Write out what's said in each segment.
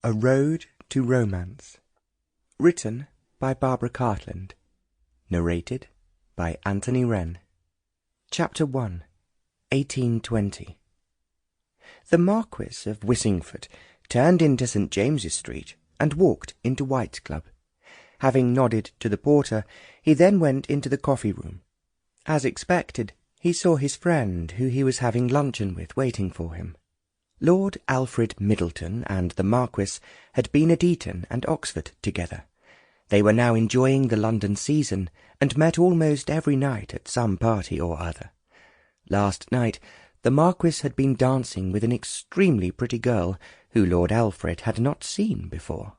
A Road to Romance. Written by Barbara Cartland. Narrated by Anthony Wren. Chapter 1. 1820. The Marquis of Whisinford turned into St. James's Street and walked into White's Club. Having nodded to the porter, he then went into the coffee-room. As expected, he saw his friend, who he was having luncheon with, waiting for him. Lord Alfred Middleton and the Marquis had been at Eton and Oxford together. They were now enjoying the London season, and met almost every night at some party or other. Last night the Marquis had been dancing with an extremely pretty girl, who Lord Alfred had not seen before.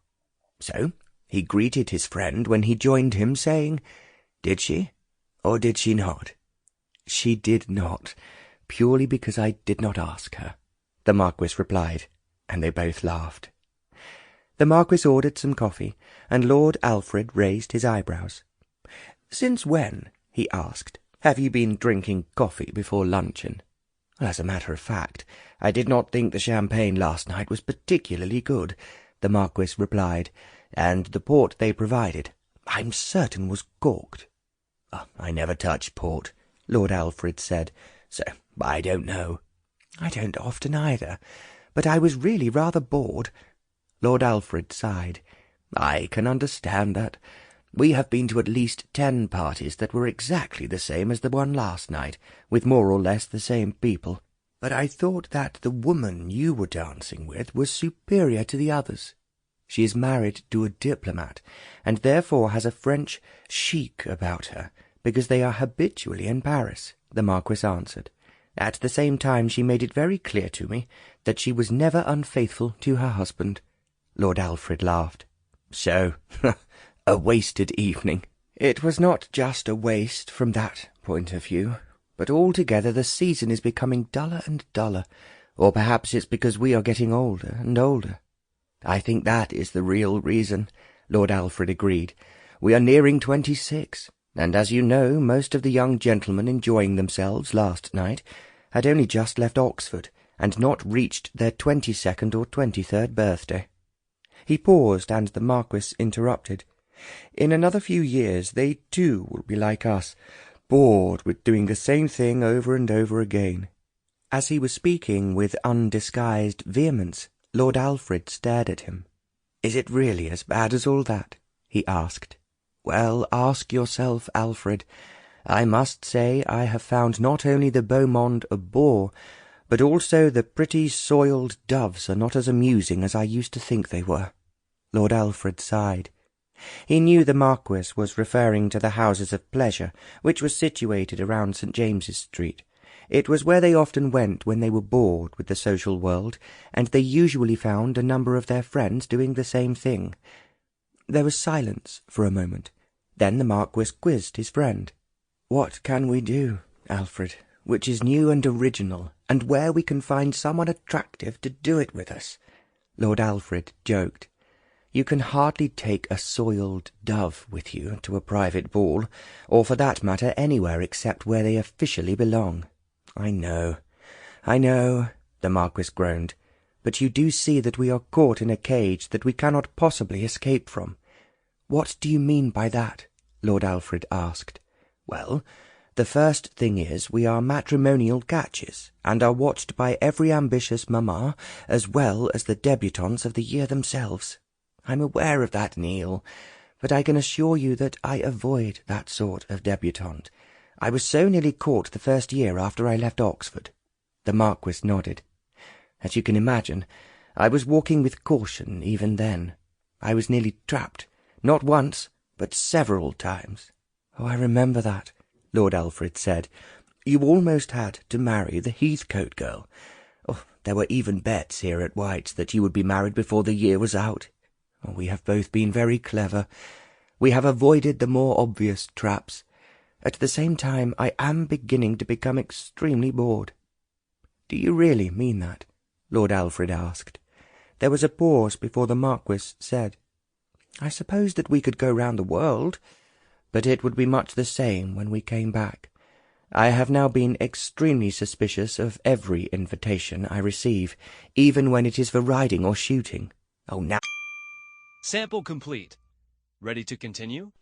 So he greeted his friend when he joined him, saying, "Did she, or did she not?" "She did not, purely because I did not ask her," the Marquis replied, and they both laughed. The Marquis ordered some coffee, and Lord Alfred raised his eyebrows. "Since when," he asked, "have you been drinking coffee before luncheon?" "As a matter of fact, I did not think the champagne last night was particularly good," the Marquis replied, "and the port they provided, I'm certain, was corked." "I never touch port," Lord Alfred said, "so I don't know." "I don't often either, but I was really rather bored." Lord Alfred sighed. "I can understand that. We have been to at least 10 parties that were exactly the same as the one last night, with more or less the same people. But I thought that the woman you were dancing with was superior to the others. She is married to a diplomat, and therefore has a French chic about her, because they are habitually in Paris," the Marquis answered. "At the same time she made it very clear to me that she was never unfaithful to her husband." Lord Alfred laughed. "So, a wasted evening." "It was not just a waste from that point of view, but altogether the season is becoming duller and duller, or perhaps it's because we are getting older and older." "I think that is the real reason," Lord Alfred agreed. "We are nearing 26, and as you know, most of the young gentlemen enjoying themselves last night had only just left Oxford, and not reached their 22nd or 23rd birthday." He paused, and the Marquis interrupted. "In another few years they too will be like us, bored with doing the same thing over and over again." As he was speaking with undisguised vehemence, Lord Alfred stared at him. "Is it really as bad as all that?" he asked. "Well, ask yourself, Alfred. I must say I have found not only the beau monde a bore, but also the pretty soiled doves are not as amusing as I used to think they were." Lord Alfred sighed. He knew the Marquis was referring to the houses of pleasure, which were situated around St. James's Street. It was where they often went when they were bored with the social world, and they usually found a number of their friends doing the same thing. There was silence for a moment. Then the Marquis quizzed his friend. "What can we do, Alfred, which is new and original, and where we can find someone attractive to do it with us?" Lord Alfred joked. "You can hardly take a soiled dove with you to a private ball, or for that matter anywhere except where they officially belong." I know, the Marquis groaned, "but you do see that we are caught in a cage that we cannot possibly escape from." "What do you mean by that?" Lord Alfred asked. "Well, the first thing is we are matrimonial catches, and are watched by every ambitious mamma, as well as the debutantes of the year themselves. I'm aware of that, Neil, but I can assure you that I avoid that sort of debutante. I was so nearly caught the first year after I left Oxford." The Marquis nodded. "As you can imagine, I was walking with caution even then. I was nearly trapped, not once, but several times." "Oh, I remember that," Lord Alfred said. "You almost had to marry the Heathcote girl. Oh, there were even bets here at White's that you would be married before the year was out. Oh, we have both been very clever. We have avoided the more obvious traps. At the same time, I am beginning to become extremely bored." "Do you really mean that?" Lord Alfred asked. There was a pause before the Marquis said, "I suppose that we could go round the world, but it would be much the same when we came back. I have now been extremely suspicious of every invitation I receive, even when it is for riding or shooting. Oh, now. Sample complete. Ready to continue?